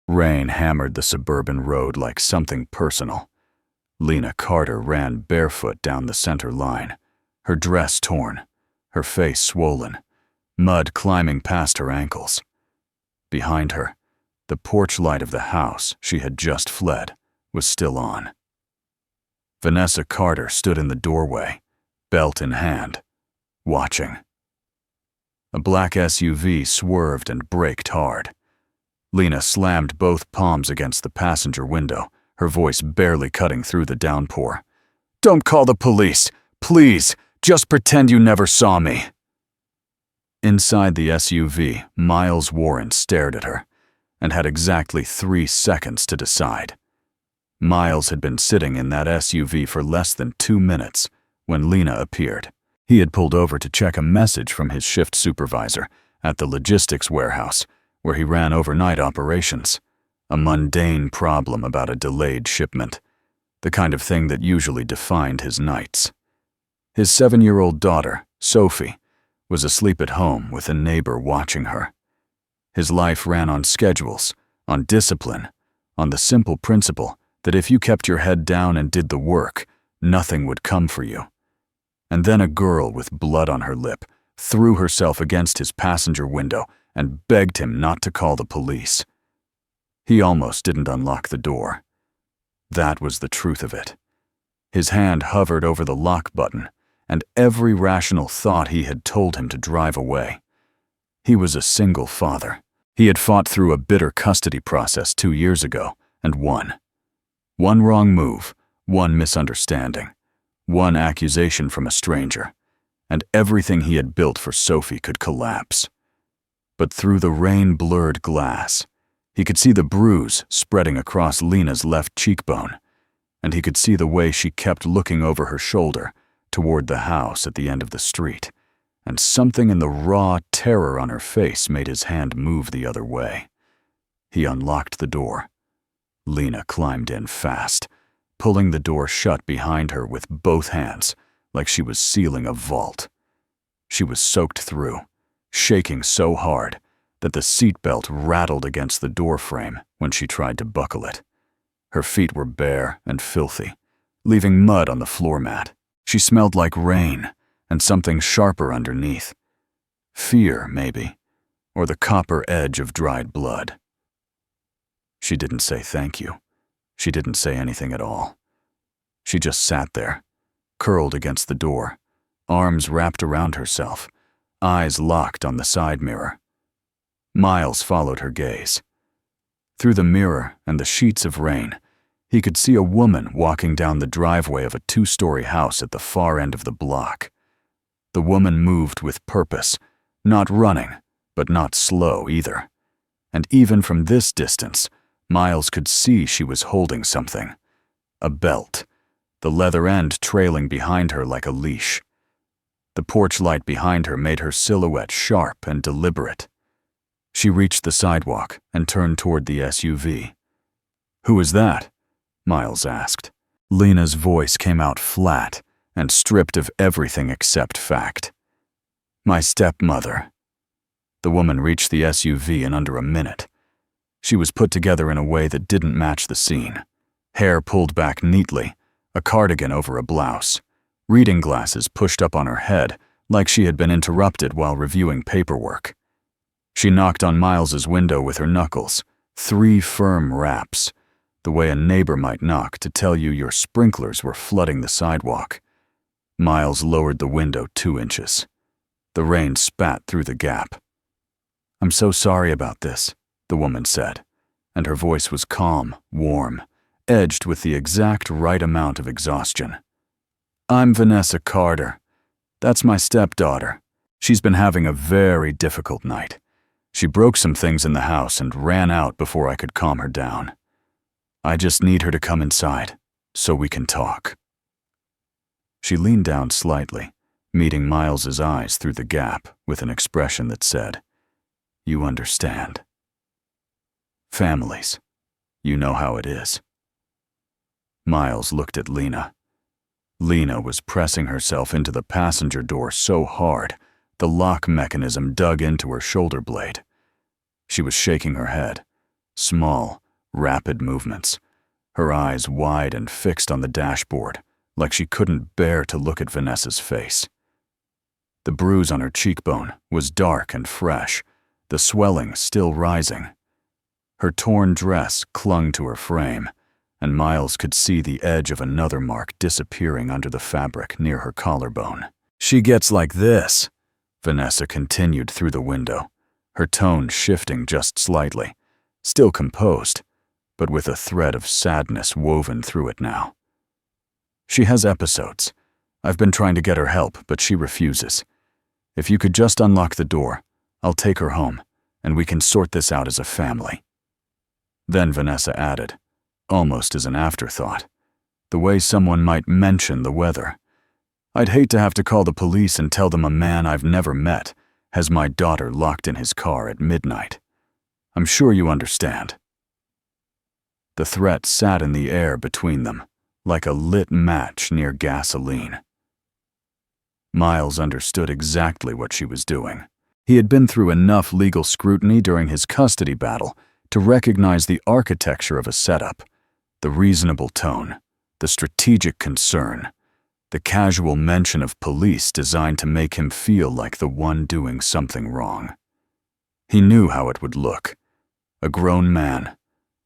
Rain hammered the suburban road like something personal. Lena Carter ran barefoot down the center line, her dress torn, her face swollen, mud climbing past her ankles. Behind her, the porch light of the house she had just fled was still on. Vanessa Carter stood in the doorway, belt in hand, watching. A black SUV swerved and braked hard. Lena slammed both palms against the passenger window, her voice barely cutting through the downpour. "Don't call the police! Please, just pretend you never saw me!" Inside the SUV, Miles Warren stared at her and had exactly 3 seconds to decide. Miles had been sitting in that SUV for less than 2 minutes when Lena appeared. He had pulled over to check a message from his shift supervisor at the logistics warehouse, where he ran overnight operations. A mundane problem about a delayed shipment, the kind of thing that usually defined his nights. His 7-year-old daughter, Sophie, was asleep at home with a neighbor watching her. His life ran on schedules, on discipline, on the simple principle that if you kept your head down and did the work, nothing would come for you. And then a girl with blood on her lip threw herself against his passenger window and begged him not to call the police. He almost didn't unlock the door. That was the truth of it. His hand hovered over the lock button, and every rational thought he had told him to drive away. He was a single father. He had fought through a bitter custody process 2 years ago and won. One wrong move, one misunderstanding, one accusation from a stranger, and everything he had built for Sophie could collapse. But through the rain-blurred glass, he could see the bruise spreading across Lena's left cheekbone, and he could see the way she kept looking over her shoulder toward the house at the end of the street, and something in the raw terror on her face made his hand move the other way. He unlocked the door. Lena climbed in fast, pulling the door shut behind her with both hands, like she was sealing a vault. She was soaked through, shaking so hard that the seatbelt rattled against the doorframe when she tried to buckle it. Her feet were bare and filthy, leaving mud on the floor mat. She smelled like rain and something sharper underneath. Fear, maybe, or the copper edge of dried blood. She didn't say thank you. She didn't say anything at all. She just sat there, curled against the door, arms wrapped around herself, eyes locked on the side mirror. Miles followed her gaze. Through the mirror and the sheets of rain, he could see a woman walking down the driveway of a 2-story house at the far end of the block. The woman moved with purpose, not running, but not slow either. And even from this distance, Miles could see she was holding something. A belt, the leather end trailing behind her like a leash. The porch light behind her made her silhouette sharp and deliberate. She reached the sidewalk and turned toward the SUV. "Who is that?" Miles asked. Lena's voice came out flat and stripped of everything except fact. "My stepmother." The woman reached the SUV in under a minute. She was put together in a way that didn't match the scene. Hair pulled back neatly, a cardigan over a blouse, reading glasses pushed up on her head like she had been interrupted while reviewing paperwork. She knocked on Miles's window with her knuckles, 3 firm raps, the way a neighbor might knock to tell you your sprinklers were flooding the sidewalk. Miles lowered the window 2 inches. The rain spat through the gap. "I'm so sorry about this," the woman said, and her voice was calm, warm, edged with the exact right amount of exhaustion. "I'm Vanessa Carter. That's my stepdaughter. She's been having a very difficult night. She broke some things in the house and ran out before I could calm her down. I just need her to come inside, so we can talk." She leaned down slightly, meeting Miles's eyes through the gap with an expression that said, "You understand. Families, you know how it is." Miles looked at Lena. Lena was pressing herself into the passenger door so hard, the lock mechanism dug into her shoulder blade. She was shaking her head, Small, rapid movements, her eyes wide and fixed on the dashboard, like she couldn't bear to look at Vanessa's face. The bruise on her cheekbone was dark and fresh, the swelling still rising. Her torn dress clung to her frame, and Miles could see the edge of another mark disappearing under the fabric near her collarbone. "She gets like this," Vanessa continued through the window, her tone shifting just slightly, still composed, but with a thread of sadness woven through it now. "She has episodes. I've been trying to get her help, but she refuses. If you could just unlock the door, I'll take her home, and we can sort this out as a family." Then Vanessa added, almost as an afterthought, the way someone might mention the weather, "I'd hate to have to call the police and tell them a man I've never met has my daughter locked in his car at midnight. I'm sure you understand." The threat sat in the air between them, like a lit match near gasoline. Miles understood exactly what she was doing. He had been through enough legal scrutiny during his custody battle to recognize the architecture of a setup, the reasonable tone, the strategic concern, the casual mention of police designed to make him feel like the one doing something wrong. He knew how it would look. A grown man,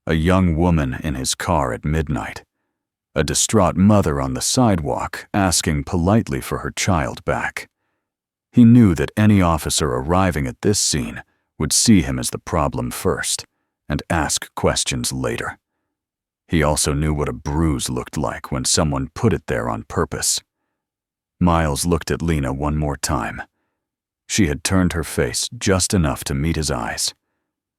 a young woman in his car at midnight, a distraught mother on the sidewalk asking politely for her child back. He knew that any officer arriving at this scene would see him as the problem first and ask questions later. He also knew what a bruise looked like when someone put it there on purpose. Miles looked at Lena one more time. She had turned her face just enough to meet his eyes,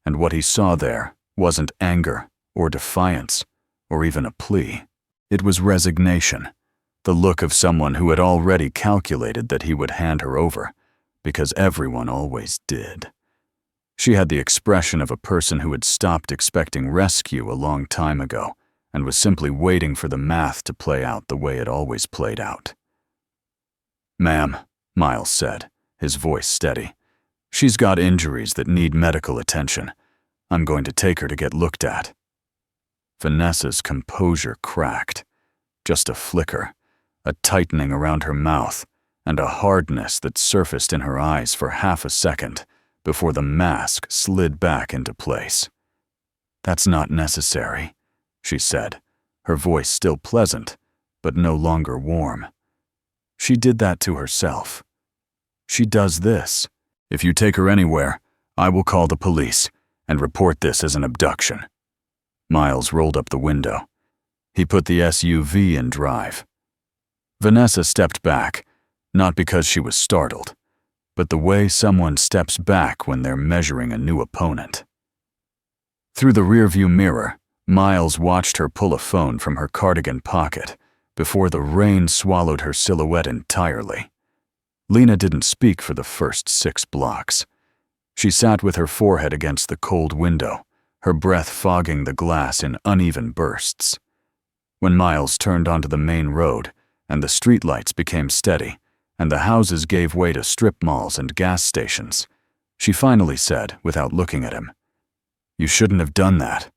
and what he saw there wasn't anger or defiance or even a plea. It was resignation, the look of someone who had already calculated that he would hand her over, because everyone always did. She had the expression of a person who had stopped expecting rescue a long time ago and was simply waiting for the math to play out the way it always played out. "Ma'am," Miles said, his voice steady, "she's got injuries that need medical attention. I'm going to take her to get looked at." Vanessa's composure cracked. Just a flicker, a tightening around her mouth, and a hardness that surfaced in her eyes for half a second before the mask slid back into place. "That's not necessary," she said, her voice still pleasant, but no longer warm. "She did that to herself. She does this. If you take her anywhere, I will call the police and report this as an abduction." Miles rolled up the window. He put the SUV in drive. Vanessa stepped back, not because she was startled, but the way someone steps back when they're measuring a new opponent. Through the rearview mirror, Miles watched her pull a phone from her cardigan pocket before the rain swallowed her silhouette entirely. Lena didn't speak for the first 6 blocks. She sat with her forehead against the cold window, her breath fogging the glass in uneven bursts. When Miles turned onto the main road and the streetlights became steady and the houses gave way to strip malls and gas stations, she finally said, without looking at him, "You shouldn't have done that."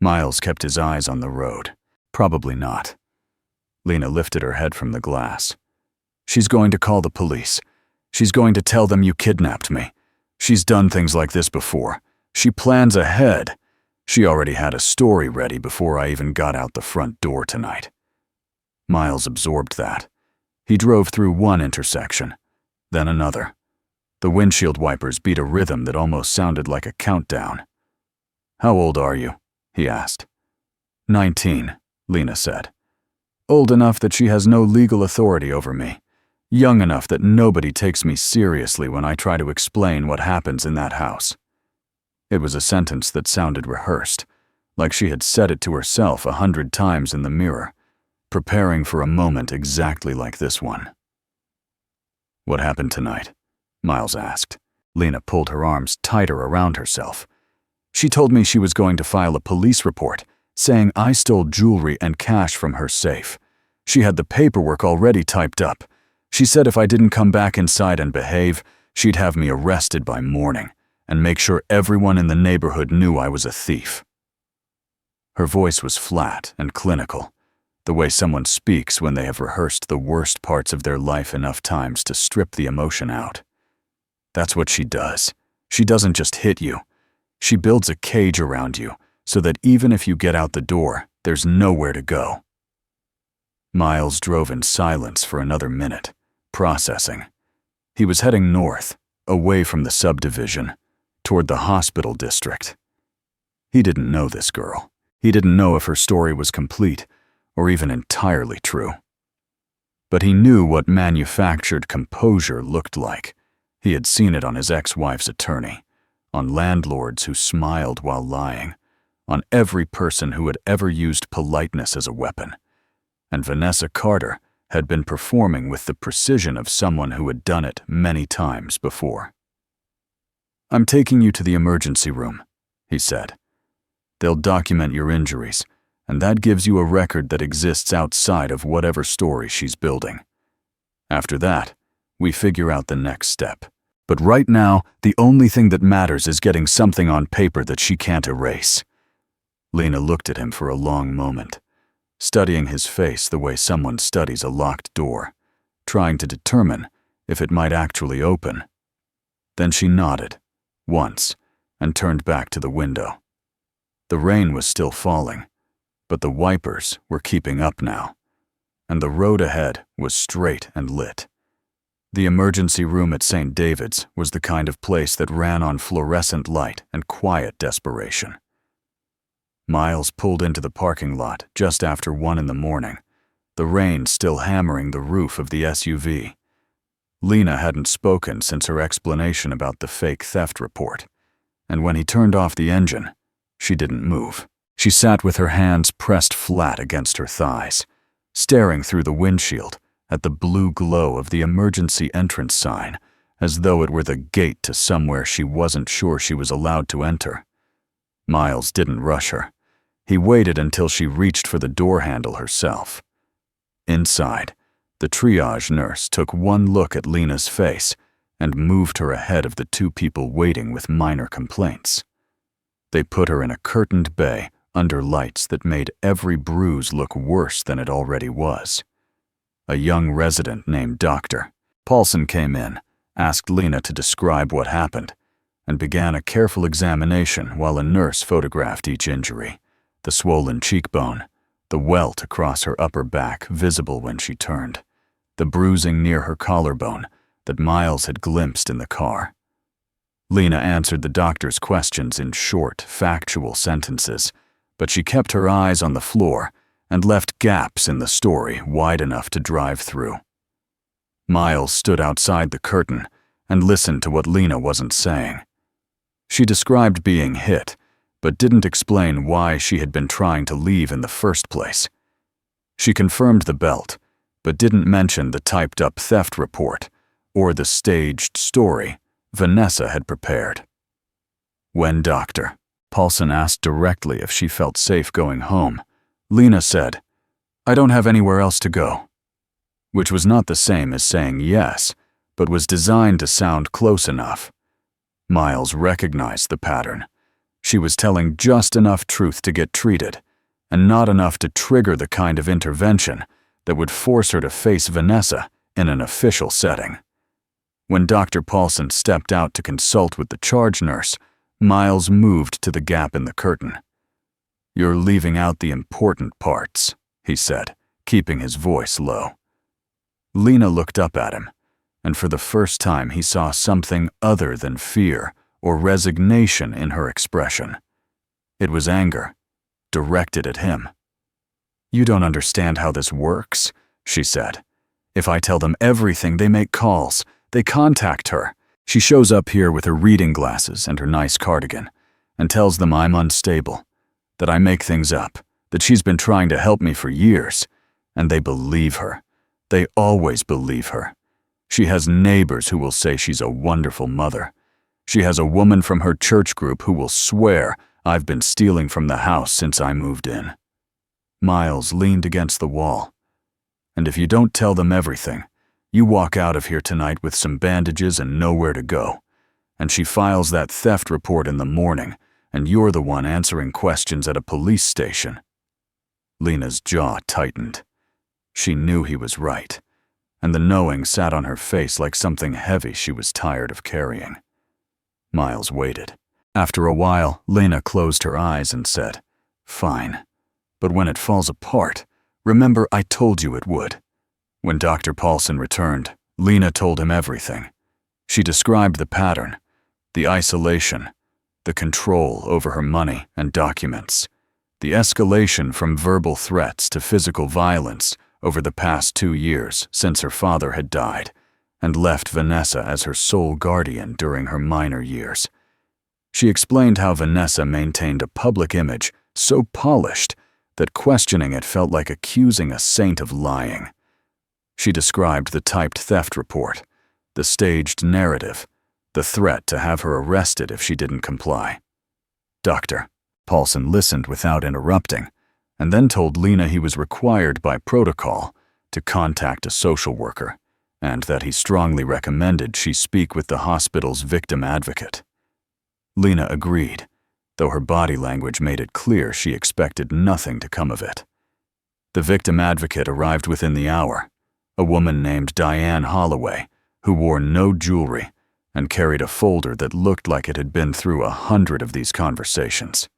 Miles kept his eyes on the road. "Probably not." Lena lifted her head from the glass. "She's going to call the police. She's going to tell them you kidnapped me. She's done things like this before. She plans ahead. She already had a story ready before I even got out the front door tonight." Miles absorbed that. He drove through one intersection, then another. The windshield wipers beat a rhythm that almost sounded like a countdown. "How old are you?" he asked. 19, Lena said. "Old enough that she has no legal authority over me. Young enough that nobody takes me seriously when I try to explain what happens in that house." It was a sentence that sounded rehearsed, like she had said it to herself 100 times in the mirror, preparing for a moment exactly like this one. "What happened tonight?" Miles asked. Lena pulled her arms tighter around herself. "She told me she was going to file a police report, saying I stole jewelry and cash from her safe. She had the paperwork already typed up. She said if I didn't come back inside and behave, she'd have me arrested by morning, and make sure everyone in the neighborhood knew I was a thief." Her voice was flat and clinical, the way someone speaks when they have rehearsed the worst parts of their life enough times to strip the emotion out. That's what she does. She doesn't just hit you. She builds a cage around you so that even if you get out the door, there's nowhere to go. Miles drove in silence for another minute, processing. He was heading north, away from the subdivision, toward the hospital district. He didn't know this girl. He didn't know if her story was complete or even entirely true. But he knew what manufactured composure looked like. He had seen it on his ex-wife's attorney, on landlords who smiled while lying, on every person who had ever used politeness as a weapon. And Vanessa Carter had been performing with the precision of someone who had done it many times before. "I'm taking you to the emergency room," he said. "They'll document your injuries, and that gives you a record that exists outside of whatever story she's building. After that, we figure out the next step. But right now, the only thing that matters is getting something on paper that she can't erase." Lena looked at him for a long moment, studying his face the way someone studies a locked door, trying to determine if it might actually open. Then she nodded, once, and turned back to the window. The rain was still falling, but the wipers were keeping up now, and the road ahead was straight and lit. The emergency room at St. David's was the kind of place that ran on fluorescent light and quiet desperation. Miles pulled into the parking lot just after 1 in the morning, the rain still hammering the roof of the SUV. Lena hadn't spoken since her explanation about the fake theft report, and when he turned off the engine, she didn't move. She sat with her hands pressed flat against her thighs, staring through the windshield at the blue glow of the emergency entrance sign, as though it were the gate to somewhere she wasn't sure she was allowed to enter. Miles didn't rush her. He waited until she reached for the door handle herself. Inside, the triage nurse took one look at Lena's face and moved her ahead of the 2 people waiting with minor complaints. They put her in a curtained bay under lights that made every bruise look worse than it already was. A young resident named Dr. Paulson came in, asked Lena to describe what happened, and began a careful examination while a nurse photographed each injury: the swollen cheekbone, the welt across her upper back visible when she turned, the bruising near her collarbone that Miles had glimpsed in the car. Lena answered the doctor's questions in short, factual sentences, but she kept her eyes on the floor and left gaps in the story wide enough to drive through. Miles stood outside the curtain and listened to what Lena wasn't saying. She described being hit, but didn't explain why she had been trying to leave in the first place. She confirmed the belt, but didn't mention the typed-up theft report or the staged story Vanessa had prepared. When Dr. Paulson asked directly if she felt safe going home, Lena said, "I don't have anywhere else to go," which was not the same as saying yes, but was designed to sound close enough. Miles recognized the pattern. She was telling just enough truth to get treated, and not enough to trigger the kind of intervention that would force her to face Vanessa in an official setting. When Dr. Paulson stepped out to consult with the charge nurse, Miles moved to the gap in the curtain. "You're leaving out the important parts," he said, keeping his voice low. Lena looked up at him, and for the first time he saw something other than fear or resignation in her expression. It was anger, directed at him. "You don't understand how this works," she said. "If I tell them everything, they make calls. They contact her. She shows up here with her reading glasses and her nice cardigan and tells them I'm unstable, that I make things up, that she's been trying to help me for years, and they believe her. They always believe her. She has neighbors who will say she's a wonderful mother. She has a woman from her church group who will swear I've been stealing from the house since I moved in." Miles leaned against the wall. "And if you don't tell them everything, you walk out of here tonight with some bandages and nowhere to go, and she files that theft report in the morning, and you're the one answering questions at a police station." Lena's jaw tightened. She knew he was right, and the knowing sat on her face like something heavy she was tired of carrying. Miles waited. After a while, Lena closed her eyes and said, "Fine, but when it falls apart, remember I told you it would." When Dr. Paulson returned, Lena told him everything. She described the pattern, the isolation, the control over her money and documents, the escalation from verbal threats to physical violence over the past 2 years since her father had died and left Vanessa as her sole guardian during her minor years. She explained how Vanessa maintained a public image so polished that questioning it felt like accusing a saint of lying. She described the typed theft report, the staged narrative, the threat to have her arrested if she didn't comply. "Doctor," Paulson listened without interrupting, and then told Lena he was required by protocol to contact a social worker, and that he strongly recommended she speak with the hospital's victim advocate. Lena agreed, though her body language made it clear she expected nothing to come of it. The victim advocate arrived within the hour, a woman named Diane Holloway, who wore no jewelry and carried a folder that looked like it had been through 100 of these conversations.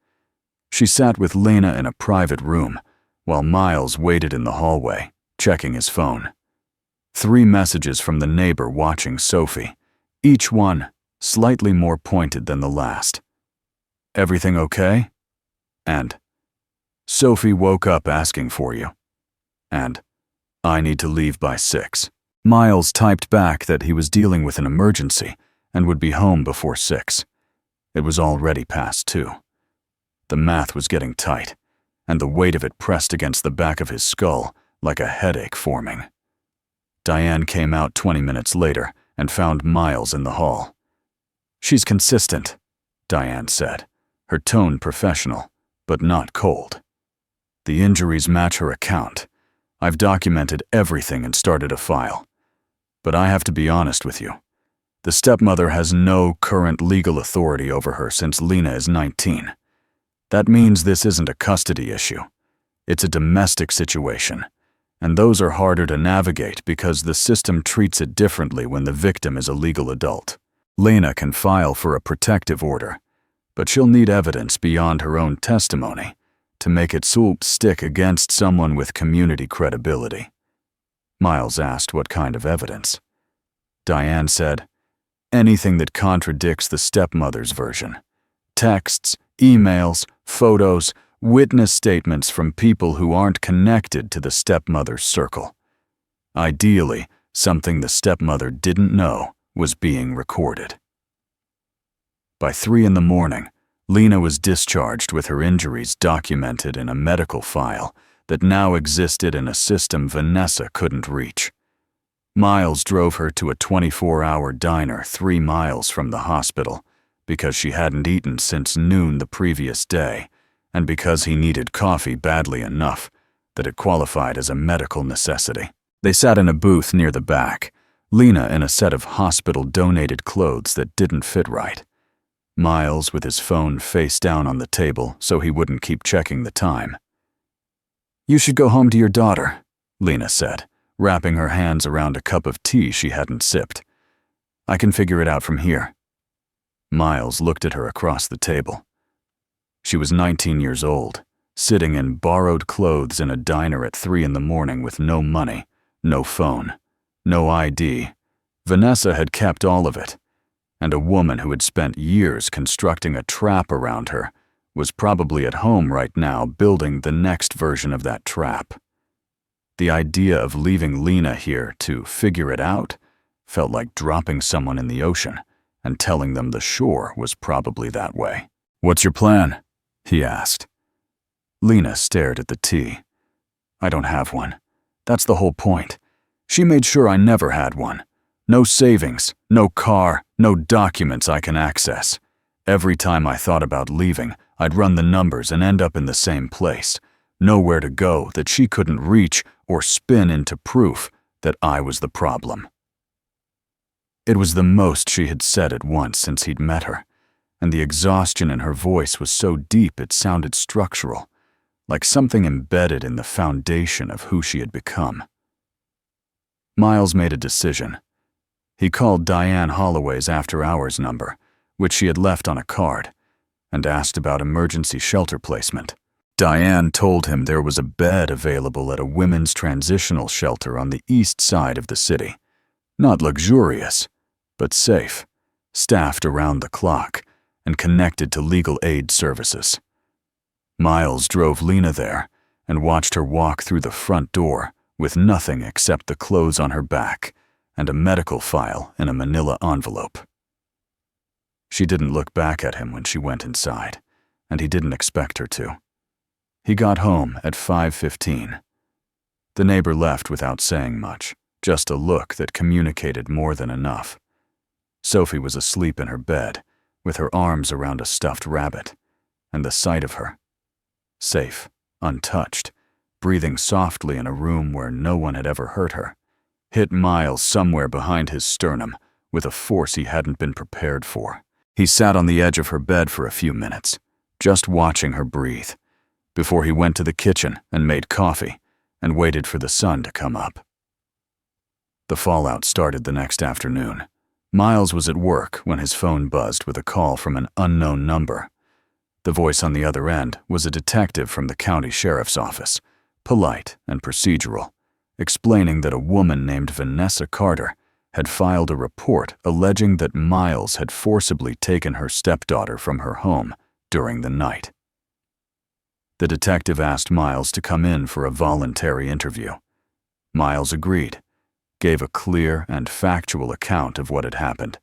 She sat with Lena in a private room, while Miles waited in the hallway, checking his phone. 3 messages from the neighbor watching Sophie, each one slightly more pointed than the last. "Everything okay?" And, "Sophie woke up asking for you." And, "I need to leave by 6. Miles typed back that he was dealing with an emergency and would be home before 6. It was already past 2. The math was getting tight, and the weight of it pressed against the back of his skull like a headache forming. Diane came out 20 minutes later and found Miles in the hall. "She's consistent," Diane said, her tone professional, but not cold. "The injuries match her account. I've documented everything and started a file. But I have to be honest with you. The stepmother has no current legal authority over her since Lena is 19. That means this isn't a custody issue. It's a domestic situation, and those are harder to navigate because the system treats it differently when the victim is a legal adult. Lena can file for a protective order, but she'll need evidence beyond her own testimony to make it stick against someone with community credibility." Miles asked what kind of evidence. Diane said, "Anything that contradicts the stepmother's version. Texts, emails, photos, witness statements from people who aren't connected to the stepmother's circle. Ideally, something the stepmother didn't know was being recorded." By 3 in the morning, Lena was discharged with her injuries documented in a medical file that now existed in a system Vanessa couldn't reach. Miles drove her to a 24-hour diner 3 miles from the hospital because she hadn't eaten since noon the previous day, and because he needed coffee badly enough that it qualified as a medical necessity. They sat in a booth near the back, Lena in a set of hospital-donated clothes that didn't fit right. Miles with his phone face down on the table so he wouldn't keep checking the time. "You should go home to your daughter," Lena said, wrapping her hands around a cup of tea she hadn't sipped. "I can figure it out from here." Miles looked at her across the table. She was 19 years old, sitting in borrowed clothes in a diner at 3 in the morning with no money, no phone, no ID. Vanessa had kept all of it, and a woman who had spent years constructing a trap around her was probably at home right now building the next version of that trap. The idea of leaving Lena here to figure it out felt like dropping someone in the ocean and telling them the shore was probably that way. "What's your plan?" he asked. Lena stared at the tea. "I don't have one. That's the whole point. She made sure I never had one. No savings, no car, no documents I can access. Every time I thought about leaving, I'd run the numbers and end up in the same place. Nowhere to go that she couldn't reach or spin into proof that I was the problem." It was the most she had said at once since he'd met her, and the exhaustion in her voice was so deep it sounded structural, like something embedded in the foundation of who she had become. Miles made a decision. He called Diane Holloway's after-hours number, which she had left on a card, and asked about emergency shelter placement. Diane told him there was a bed available at a women's transitional shelter on the east side of the city. Not luxurious, but safe, staffed around the clock, and connected to legal aid services. Miles drove Lena there and watched her walk through the front door with nothing except the clothes on her back and a medical file in a manila envelope. She didn't look back at him when she went inside, and he didn't expect her to. He got home at 5:15. The neighbor left without saying much, just a look that communicated more than enough. Sophie was asleep in her bed, with her arms around a stuffed rabbit, and the sight of her, safe, untouched, breathing softly in a room where no one had ever hurt her, hit Miles somewhere behind his sternum with a force he hadn't been prepared for. He sat on the edge of her bed for a few minutes, just watching her breathe, before he went to the kitchen and made coffee and waited for the sun to come up. The fallout started the next afternoon. Miles was at work when his phone buzzed with a call from an unknown number. The voice on the other end was a detective from the county sheriff's office, polite and procedural, explaining that a woman named Vanessa Carter had filed a report alleging that Miles had forcibly taken her stepdaughter from her home during the night. The detective asked Miles to come in for a voluntary interview. Miles agreed, gave a clear and factual account of what had happened,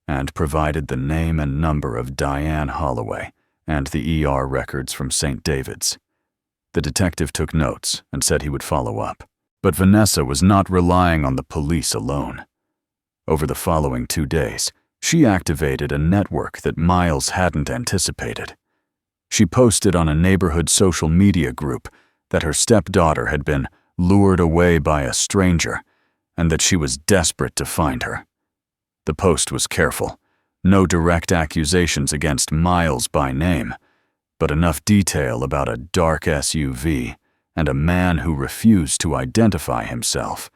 and provided the name and number of Diane Holloway and the ER records from St. David's. The detective took notes and said he would follow up. But Vanessa was not relying on the police alone. Over the following 2 days, she activated a network that Miles hadn't anticipated. She posted on a neighborhood social media group that her stepdaughter had been lured away by a stranger and that she was desperate to find her. The post was careful, no direct accusations against Miles by name, but enough detail about a dark SUV and a man who refused to identify himself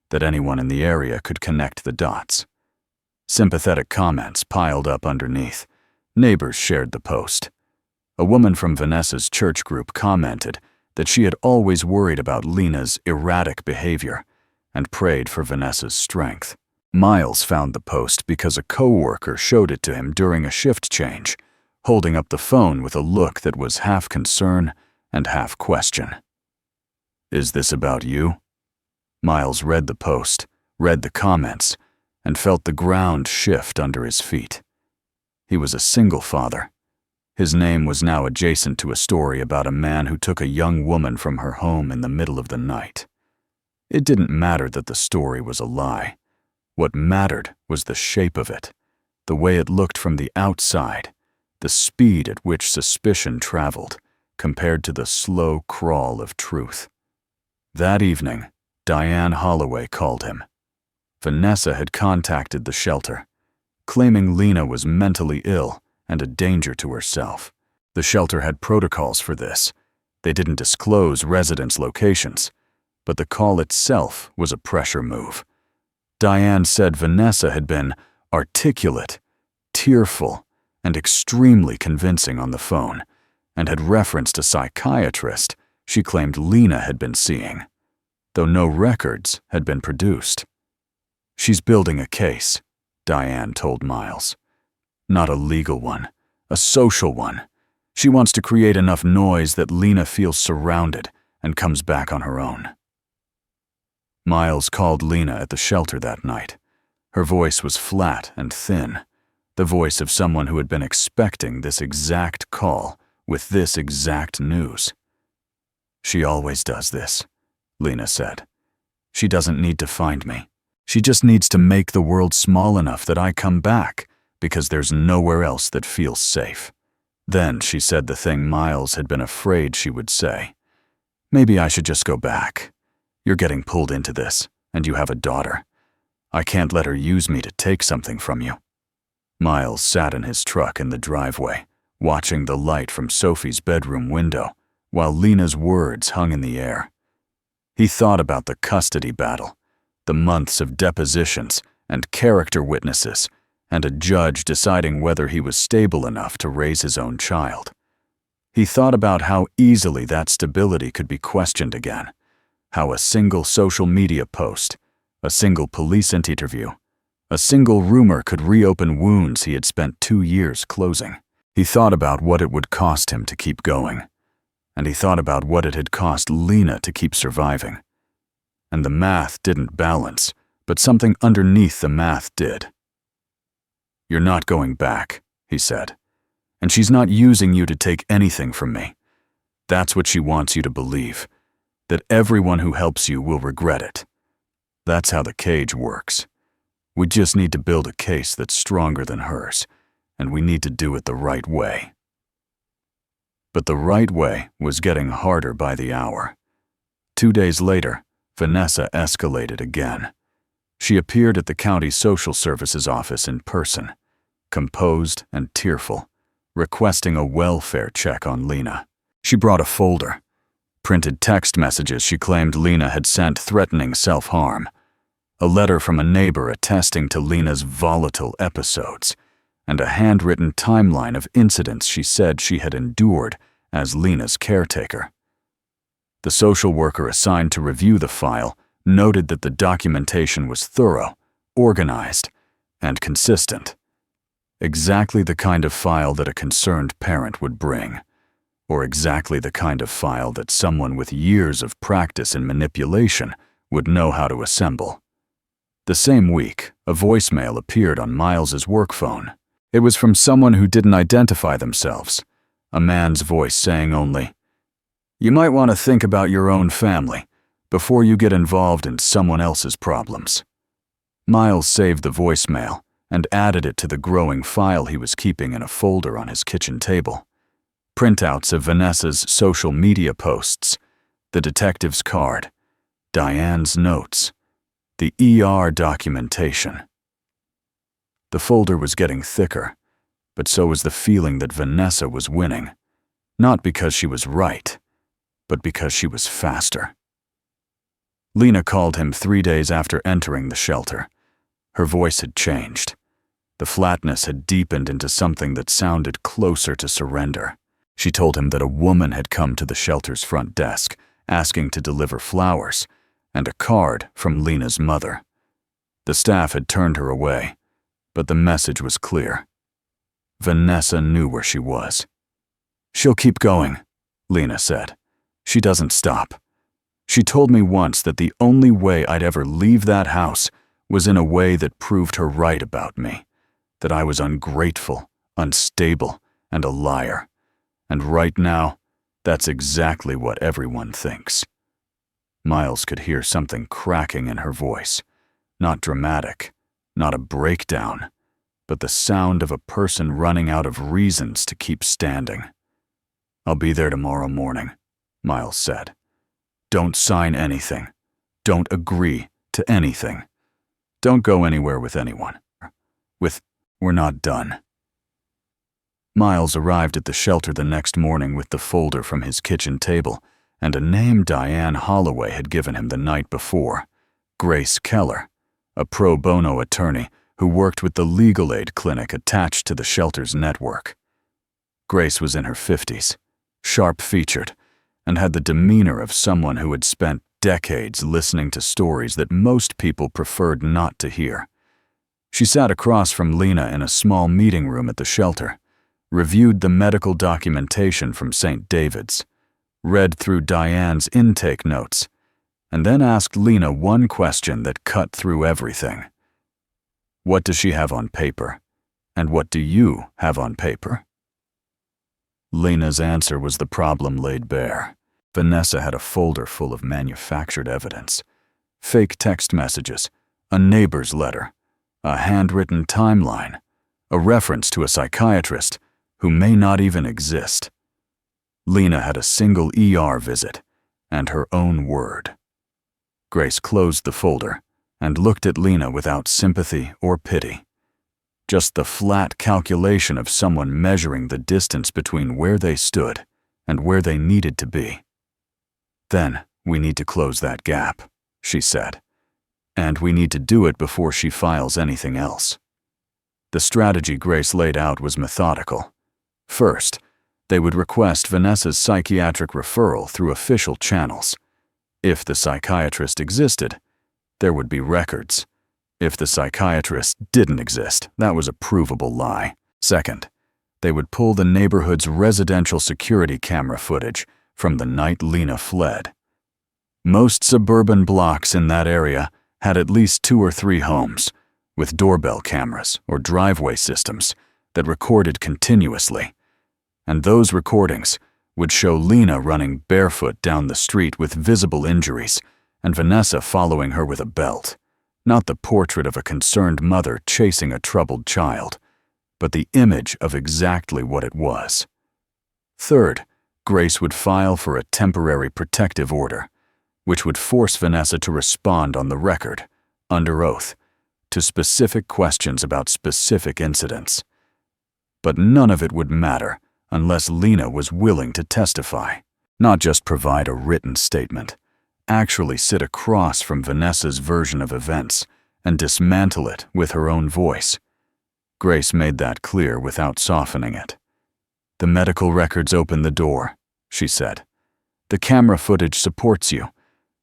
that anyone in the area could connect the dots. Sympathetic comments piled up underneath. Neighbors shared the post. A woman from Vanessa's church group commented that she had always worried about Lena's erratic behavior and prayed for Vanessa's strength. Miles found the post because a coworker showed it to him during a shift change, holding up the phone with a look that was half concern and half question. "Is this about you?" Miles read the post, read the comments, and felt the ground shift under his feet. He was a single father. His name was now adjacent to a story about a man who took a young woman from her home in the middle of the night. It didn't matter that the story was a lie. What mattered was the shape of it, the way it looked from the outside, the speed at which suspicion traveled compared to the slow crawl of truth. That evening, Diane Holloway called him. Vanessa had contacted the shelter, claiming Lena was mentally ill and a danger to herself. The shelter had protocols for this. They didn't disclose residents' locations, but the call itself was a pressure move. Diane said Vanessa had been articulate, tearful, and extremely convincing on the phone, and had referenced a psychiatrist she claimed Lena had been seeing, though no records had been produced. "She's building a case," Diane told Miles. "Not a legal one, a social one. She wants to create enough noise that Lena feels surrounded and comes back on her own." Miles called Lena at the shelter that night. Her voice was flat and thin, the voice of someone who had been expecting this exact call with this exact news. "She always does this," Lena said. "She doesn't need to find me. She just needs to make the world small enough that I come back, because there's nowhere else that feels safe." Then she said the thing Miles had been afraid she would say. "Maybe I should just go back. You're getting pulled into this, and you have a daughter. I can't let her use me to take something from you. Miles sat in his truck in the driveway, watching the light from Sophie's bedroom window, while Lena's words hung in the air. He thought about the custody battle, the months of depositions and character witnesses, and a judge deciding whether he was stable enough to raise his own child. He thought about how easily that stability could be questioned again, how a single social media post, a single police interview, a single rumor could reopen wounds he had spent 2 years closing. He thought about what it would cost him to keep going, and he thought about what it had cost Lena to keep surviving. And the math didn't balance, but something underneath the math did. You're not going back, he said, and she's not using you to take anything from me. That's what she wants you to believe, that everyone who helps you will regret it. That's how the cage works. We just need to build a case that's stronger than hers, and we need to do it the right way. But the right way was getting harder by the hour. 2 days later, Vanessa escalated again. She appeared at the county social services office in person, composed and tearful, requesting a welfare check on Lena. She brought a folder, printed text messages she claimed Lena had sent threatening self-harm, a letter from a neighbor attesting to Lena's volatile episodes, and a handwritten timeline of incidents she said she had endured as Lena's caretaker. The social worker assigned to review the file noted that the documentation was thorough, organized, and consistent. Exactly the kind of file that a concerned parent would bring, or exactly the kind of file that someone with years of practice in manipulation would know how to assemble. The same week, a voicemail appeared on Miles's work phone. It was from someone who didn't identify themselves, a man's voice saying only, "You might want to think about your own family before you get involved in someone else's problems." Miles saved the voicemail and added it to the growing file he was keeping in a folder on his kitchen table. Printouts of Vanessa's social media posts, the detective's card, Diane's notes, the ER documentation. The folder was getting thicker, but so was the feeling that Vanessa was winning, not because she was right, but because she was faster. Lena called him 3 days after entering the shelter. Her voice had changed. The flatness had deepened into something that sounded closer to surrender. She told him that a woman had come to the shelter's front desk, asking to deliver flowers, and a card from Lena's mother. The staff had turned her away, but the message was clear. Vanessa knew where she was. "She'll keep going," Lena said. "She doesn't stop. She told me once that the only way I'd ever leave that house was in a way that proved her right about me, that I was ungrateful, unstable, and a liar. And right now, that's exactly what everyone thinks." Miles could hear something cracking in her voice. Not dramatic, not a breakdown, but the sound of a person running out of reasons to keep standing. "I'll be there tomorrow morning," Miles said. "Don't sign anything. Don't agree to anything. Don't go anywhere with anyone. We're not done." Miles arrived at the shelter the next morning with the folder from his kitchen table and a name Diane Holloway had given him the night before, Grace Keller, a pro bono attorney who worked with the legal aid clinic attached to the shelter's network. Grace was in her 50s, sharp-featured, and had the demeanor of someone who had spent decades listening to stories that most people preferred not to hear. She sat across from Lena in a small meeting room at the shelter, reviewed the medical documentation from St. David's, read through Diane's intake notes, and then asked Lena one question that cut through everything. "What does she have on paper? And what do you have on paper?" Lena's answer was the problem laid bare. Vanessa had a folder full of manufactured evidence, fake text messages, a neighbor's letter, a handwritten timeline, a reference to a psychiatrist who may not even exist. Lena had a single ER visit and her own word. Grace closed the folder and looked at Lena without sympathy or pity. Just the flat calculation of someone measuring the distance between where they stood and where they needed to be. "Then we need to close that gap," she said. "And we need to do it before she files anything else." The strategy Grace laid out was methodical. First, they would request Vanessa's psychiatric referral through official channels. If the psychiatrist existed, there would be records. If the psychiatrist didn't exist, that was a provable lie. Second, they would pull the neighborhood's residential security camera footage from the night Lena fled. Most suburban blocks in that area had at least 2 or 3 homes, with doorbell cameras or driveway systems that recorded continuously. And those recordings would show Lena running barefoot down the street with visible injuries and Vanessa following her with a belt. Not the portrait of a concerned mother chasing a troubled child, but the image of exactly what it was. Third, Grace would file for a temporary protective order, which would force Vanessa to respond on the record, under oath, to specific questions about specific incidents. But none of it would matter unless Lena was willing to testify, not just provide a written statement, actually sit across from Vanessa's version of events and dismantle it with her own voice. Grace made that clear without softening it. "The medical records open the door," she said. "The camera footage supports you,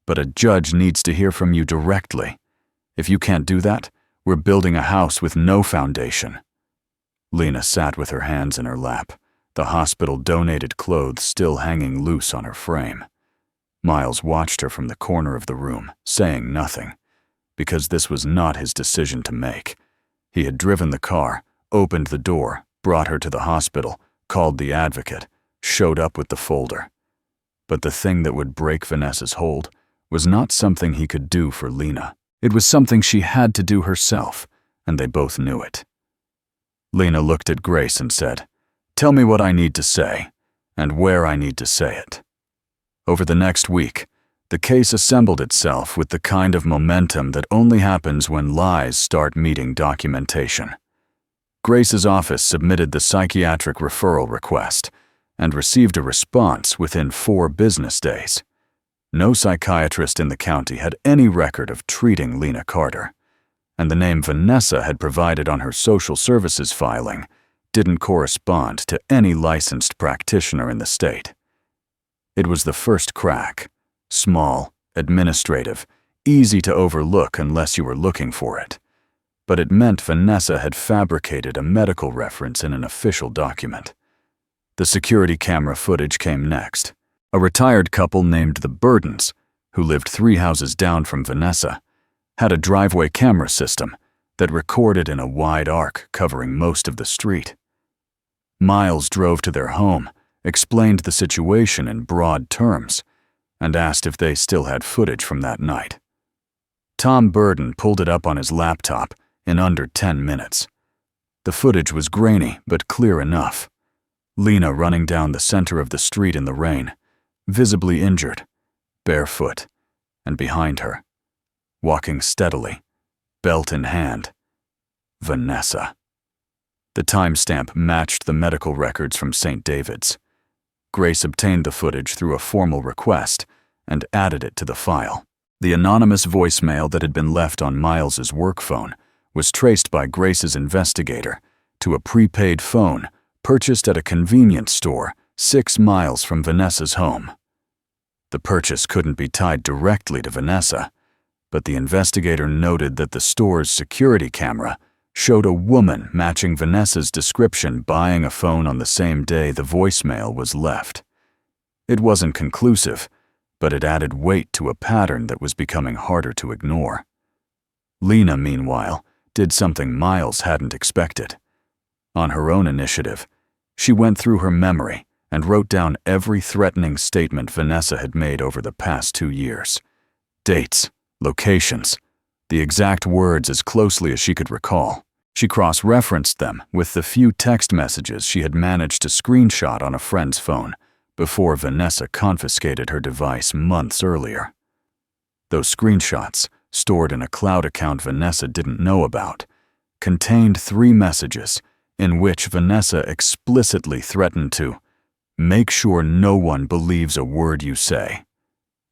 but a judge needs to hear from you directly. If you can't do that, we're building a house with no foundation." Lena sat with her hands in her lap, the hospital-donated clothes still hanging loose on her frame. Miles watched her from the corner of the room, saying nothing, because this was not his decision to make. He had driven the car, opened the door, brought her to the hospital, called the advocate, showed up with the folder. But the thing that would break Vanessa's hold was not something he could do for Lena. It was something she had to do herself, and they both knew it. Lena looked at Grace and said, "Tell me what I need to say, and where I need to say it." Over the next week, the case assembled itself with the kind of momentum that only happens when lies start meeting documentation. Grace's office submitted the psychiatric referral request and received a response within 4 business days. No psychiatrist in the county had any record of treating Lena Carter, and the name Vanessa had provided on her social services filing didn't correspond to any licensed practitioner in the state. It was the first crack, small, administrative, easy to overlook unless you were looking for it. But it meant Vanessa had fabricated a medical reference in an official document. The security camera footage came next. A retired couple named the Burdens, who lived 3 houses down from Vanessa, had a driveway camera system that recorded in a wide arc covering most of the street. Miles drove to their home, explained the situation in broad terms, and asked if they still had footage from that night. Tom Burden pulled it up on his laptop in under 10 minutes. The footage was grainy but clear enough. Lena running down the center of the street in the rain, visibly injured, barefoot, and behind her, walking steadily, belt in hand, Vanessa. The timestamp matched the medical records from St. David's. Grace obtained the footage through a formal request and added it to the file. The anonymous voicemail that had been left on Miles's work phone was traced by Grace's investigator to a prepaid phone purchased at a convenience store 6 miles from Vanessa's home. The purchase couldn't be tied directly to Vanessa, but the investigator noted that the store's security camera showed a woman matching Vanessa's description buying a phone on the same day the voicemail was left. It wasn't conclusive, but it added weight to a pattern that was becoming harder to ignore. Lena, meanwhile, did something Miles hadn't expected. On her own initiative, she went through her memory and wrote down every threatening statement Vanessa had made over the past 2 years. Dates, locations, the exact words as closely as she could recall. She cross-referenced them with the few text messages she had managed to screenshot on a friend's phone before Vanessa confiscated her device months earlier. Those screenshots stored in a cloud account Vanessa didn't know about, contained 3 messages in which Vanessa explicitly threatened to make sure no one believes a word you say,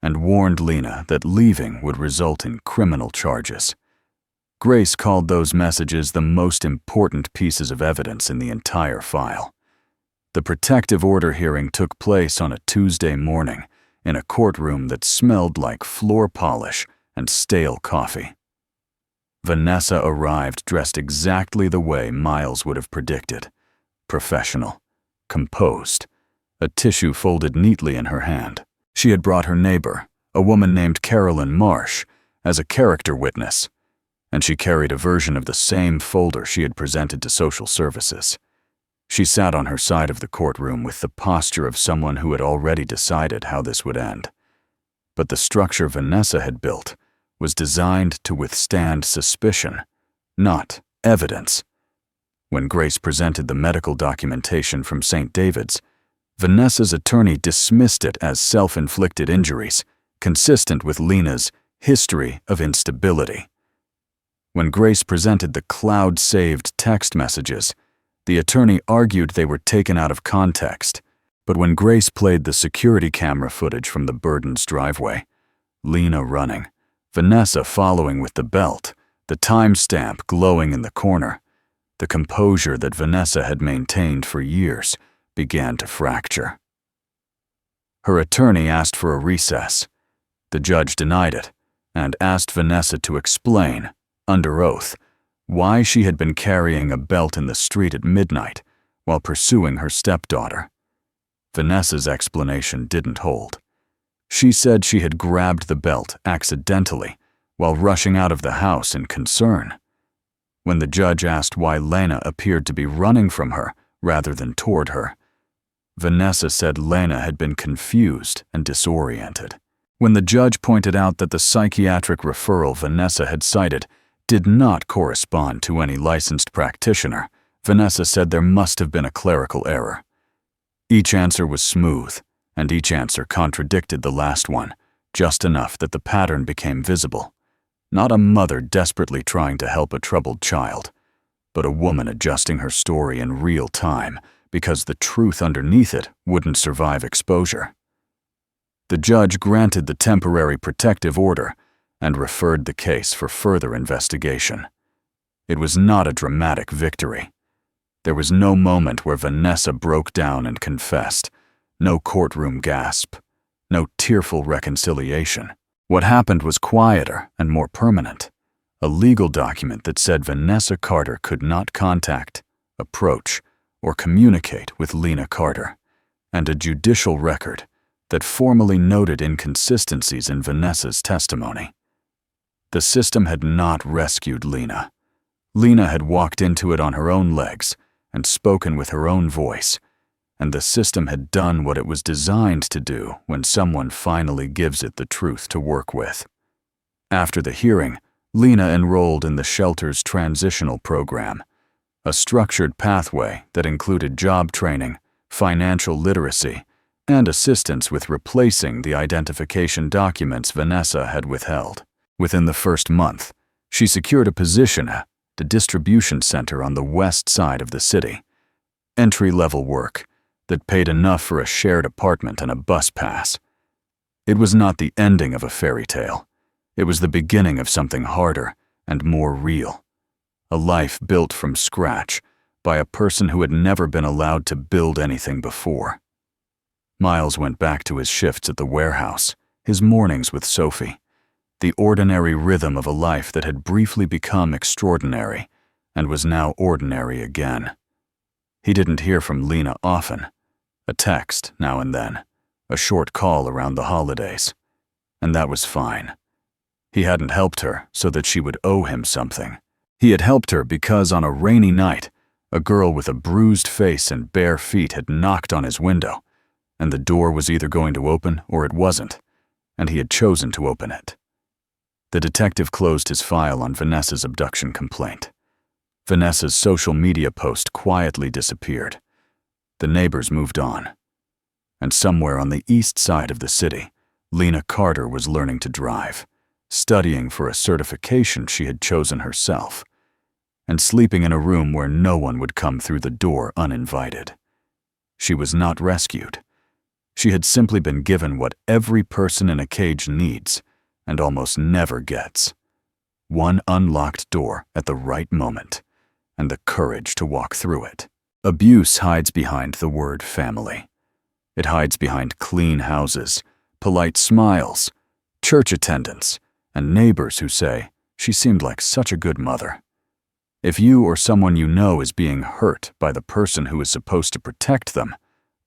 and warned Lena that leaving would result in criminal charges. Grace called those messages the most important pieces of evidence in the entire file. The protective order hearing took place on a Tuesday morning in a courtroom that smelled like floor polish and stale coffee. Vanessa arrived dressed exactly the way Miles would have predicted: professional, composed, a tissue folded neatly in her hand. She had brought her neighbor, a woman named Carolyn Marsh, as a character witness, and she carried a version of the same folder she had presented to social services. She sat on her side of the courtroom with the posture of someone who had already decided how this would end. But the structure Vanessa had built was designed to withstand suspicion, not evidence. When Grace presented the medical documentation from St. David's, Vanessa's attorney dismissed it as self-inflicted injuries, consistent with Lena's history of instability. When Grace presented the cloud-saved text messages, the attorney argued they were taken out of context. But when Grace played the security camera footage from the Burden's driveway, Lena running, Vanessa following with the belt, the timestamp glowing in the corner, the composure that Vanessa had maintained for years began to fracture. Her attorney asked for a recess. The judge denied it and asked Vanessa to explain, under oath, why she had been carrying a belt in the street at midnight while pursuing her stepdaughter. Vanessa's explanation didn't hold. She said she had grabbed the belt accidentally while rushing out of the house in concern. When the judge asked why Lena appeared to be running from her rather than toward her, Vanessa said Lena had been confused and disoriented. When the judge pointed out that the psychiatric referral Vanessa had cited did not correspond to any licensed practitioner, Vanessa said there must have been a clerical error. Each answer was smooth, and each answer contradicted the last one, just enough that the pattern became visible. Not a mother desperately trying to help a troubled child, but a woman adjusting her story in real time because the truth underneath it wouldn't survive exposure. The judge granted the temporary protective order and referred the case for further investigation. It was not a dramatic victory. There was no moment where Vanessa broke down and confessed, no courtroom gasp, no tearful reconciliation. What happened was quieter and more permanent: a legal document that said Vanessa Carter could not contact, approach, or communicate with Lena Carter, and a judicial record that formally noted inconsistencies in Vanessa's testimony. The system had not rescued Lena. Lena had walked into it on her own legs and spoken with her own voice, and the system had done what it was designed to do when someone finally gives it the truth to work with. After the hearing, Lena enrolled in the shelter's transitional program, a structured pathway that included job training, financial literacy, and assistance with replacing the identification documents Vanessa had withheld. Within the first month, she secured a position at the distribution center on the west side of the city. Entry-level work that paid enough for a shared apartment and a bus pass. It was not the ending of a fairy tale. It was the beginning of something harder and more real. A life built from scratch by a person who had never been allowed to build anything before. Miles went back to his shifts at the warehouse, his mornings with Sophie, the ordinary rhythm of a life that had briefly become extraordinary and was now ordinary again. He didn't hear from Lena often. A text now and then, a short call around the holidays, and that was fine. He hadn't helped her so that she would owe him something. He had helped her because on a rainy night, a girl with a bruised face and bare feet had knocked on his window, and the door was either going to open or it wasn't, and he had chosen to open it. The detective closed his file on Vanessa's abduction complaint. Vanessa's social media post quietly disappeared. The neighbors moved on. And somewhere on the east side of the city, Lena Carter was learning to drive, studying for a certification she had chosen herself, and sleeping in a room where no one would come through the door uninvited. She was not rescued. She had simply been given what every person in a cage needs and almost never gets: one unlocked door at the right moment, and the courage to walk through it. Abuse hides behind the word family. It hides behind clean houses, polite smiles, church attendance, and neighbors who say, "She seemed like such a good mother." If you or someone you know is being hurt by the person who is supposed to protect them,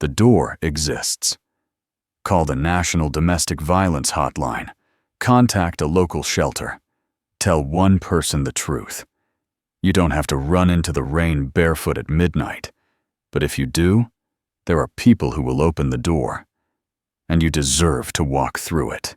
the door exists. Call the National Domestic Violence Hotline. Contact a local shelter. Tell one person the truth. You don't have to run into the rain barefoot at midnight, but if you do, there are people who will open the door, and you deserve to walk through it.